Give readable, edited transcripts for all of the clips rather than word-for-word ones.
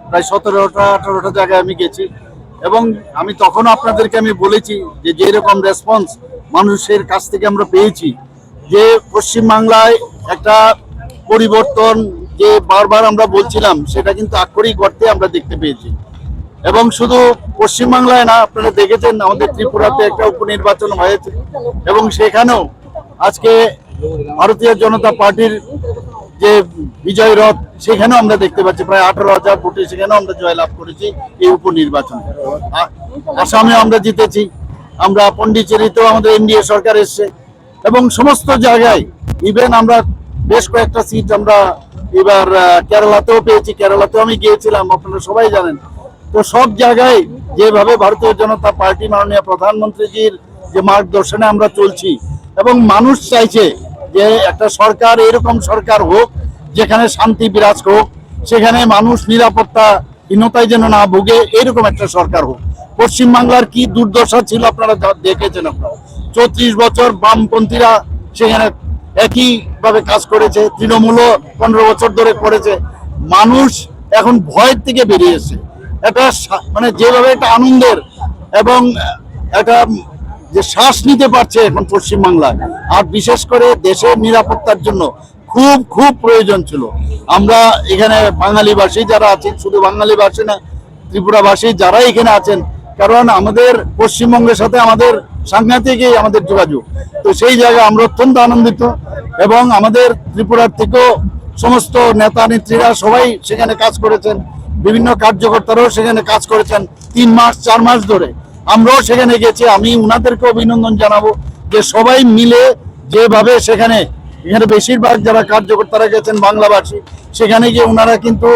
প্রায় 17টা 18টা জায়গায় আমি গেছি এবং আমি তখন আপনাদেরকে আমি বলেছি যে যেরকম রেসপন্স মানুষের কাছ থেকে আমরা পেয়েছি, যে পশ্চিমবাংলায় একটা পরিবর্তন যে বারবার আমরা বলছিলাম সেটা কিন্তু আক্ষরিক অর্থে আমরা দেখতে পেয়েছি। এবং শুধু পশ্চিমবাংলায় না, আপনারা দেখেছেন আমাদের ত্রিপুরাতে একটা উপনির্বাচন হয়েছে এবং সেখানেও আজকে ভারতীয় জনতা পার্টির যে বিজয় রথ সেখানেও আমরা দেখতে পাচ্ছি প্রায় 18,000 ভোটে সেখানেও আমরা জয়লাভ করেছি এই উপনির্বাচনে। আসামে আমরা জিতেছি, আমরা পন্ডিচেরিতেও আমাদের এনডিএ সরকার এসছে এবং সমস্ত জায়গায় ইভেন আমরা বেশ কয়েকটা সিট আমরা এবার কেরালাতেও পেয়েছি। কেরালাতেও আমি গিয়েছিলাম, আপনারা সবাই জানেন। তো সব জায়গায় যেভাবে ভারতীয় জনতা পার্টি মাননীয় প্রধানমন্ত্রীজির যে মার্গদর্শনে আমরা চলছি এবং মানুষ চাইছে যে একটা সরকার, এরকম সরকার হোক যেখানে শান্তি বিরাজ হোক, সেখানে মানুষ নিরাপত্তাহীনতায় যেন না ভোগে, এরকম একটা সরকার হোক। পশ্চিমবাংলার কি দুর্দশা ছিল আপনারা দেখেছেন। আপনারা 34 বছর বামপন্থীরা সেখানে একইভাবে কাজ করেছে, তৃণমূলও 15 বছর ধরে করেছে। মানুষ এখন ভয়ের থেকে বেরিয়েছে। এটা মানে যেভাবে একটা আনন্দের এবং একটা যে শ্বাস নিতে পারছে এখন পশ্চিমবাংলায়, আর বিশেষ করে দেশের নিরাপত্তার জন্য খুব খুব প্রয়োজন ছিল। আমরা এখানে বাঙালিভাষী যারা আছেন, শুধু বাঙালিভাষী না, ত্রিপুরাভাষী যারা এখানে আছেন, কারণ আমাদের পশ্চিমবঙ্গের সাথে আমাদের সাংঘাতিকই আমাদের যোগাযোগ। তো সেই জায়গায় আমরা অত্যন্ত আনন্দিত এবং আমাদের ত্রিপুরার থেকেও সমস্ত নেতা নেত্রীরা সবাই সেখানে কাজ করেছেন, বিভিন্ন কার্যকর্তারাও সেখানে কাজ করেছেন 3 মাস 4 মাস ধরে। আমরাও সেখানে গেছি, আমি উনাদেরকে অভিনন্দন জানাবো যে সবাই মিলে যেভাবে সেখানে এখানে বেশিরভাগ যারা কার্যকর্তারা গেছেন বাংলাভাষী, সেখানে গিয়ে ওনারা কিন্তু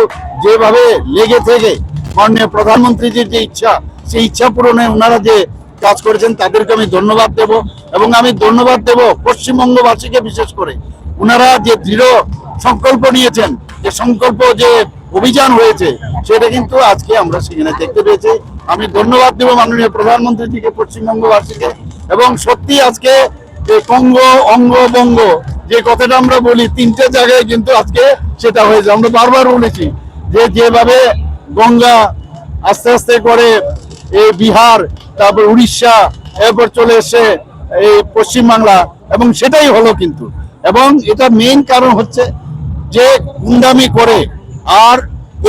যেভাবে লেগে থেকে মাননীয় প্রধানমন্ত্রীজির যে ইচ্ছা, সেই ইচ্ছা পূরণে ওনারা যে কাজ করেছেন তাদেরকে আমি ধন্যবাদ দেব। এবং আমি ধন্যবাদ দেব পশ্চিমবঙ্গবাসীকে, বিশেষ করে ওনারা যে দৃঢ় সংকল্প নিয়েছেন, যে সংকল্প যে অভিযান হয়েছে সেটা কিন্তু আজকে আমরা সেখানে দেখতে পেয়েছি। আমি ধন্যবাদ দেব মাননীয় প্রধানমন্ত্রীজিকে, পশ্চিমবঙ্গবাসীকে। এবং সত্যি আজকে যে কঙ্গ অঙ্গ বঙ্গ যে কথাটা আমরা বলি, 3টে জায়গায় কিন্তু আজকে সেটা হয়েছে। আমরা বারবার বলেছি যে যেভাবে গঙ্গা আস্তে আস্তে করে এই বিহার, তারপর উড়িষ্যা, এরপর চলে এসে এই পশ্চিমবাংলা, এবং সেটাই হলো কিন্তু। এবং এটা মেইন কারণ হচ্ছে যে গুন্ডামি করে আর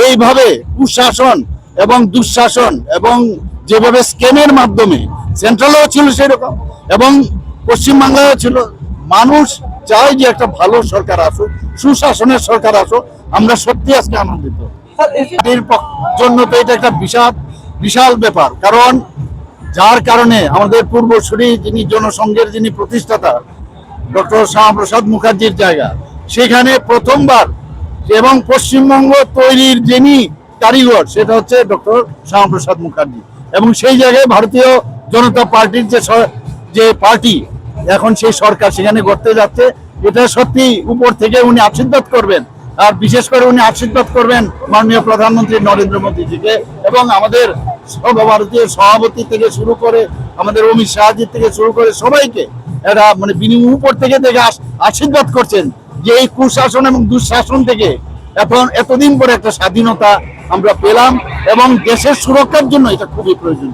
এইভাবে কুশাসন এবং দুঃশাসন এবং যেভাবে স্ক্যামের মাধ্যমে, সেন্ট্রালেও ছিল সেরকম এবং পশ্চিমবাংলায়ও ছিল। মানুষ চায় যে একটা ভালো সরকার আসুক, সুশাসনের সরকার আসুক। আমরা সত্যি আজকে আনন্দিত। এর জন্য তো এটা একটা বিশাল বিশাল ব্যাপার, কারণ যার কারণে আমাদের পূর্বসূরি যিনি জনসংঘের যিনি প্রতিষ্ঠাতা ডক্টর শ্যামাপ্রসাদ মুখার্জির জায়গা, সেখানে প্রথমবার এবং পশ্চিমবঙ্গ তৈরির যিনি কারিগর সেটা হচ্ছে ডক্টর শ্যামাপ্রসাদ মুখার্জি। এবং সেই জায়গায় ভারতীয় জনতা পার্টির যে পার্টি এখন সেই সরকার সেখানে করতে যাচ্ছে, এটা সত্যি উপর থেকে উনি আশীর্বাদ করবেন। আর বিশেষ করে উনি আশীর্বাদ করবেন মাননীয় প্রধানমন্ত্রী নরেন্দ্র মোদীজিকে এবং আমাদের সর্বভারতীয় সভাপতি থেকে শুরু করে আমাদের অমিত শাহজি থেকে শুরু করে সবাইকে এরা মানে উপর থেকে আশীর্বাদ করছেন যে এই কুশাসন এবং দুঃশাসন থেকে এতদিন পরে একটা স্বাধীনতা আমরা পেলাম এবং দেশের সুরক্ষার জন্য এটা খুবই প্রয়োজন।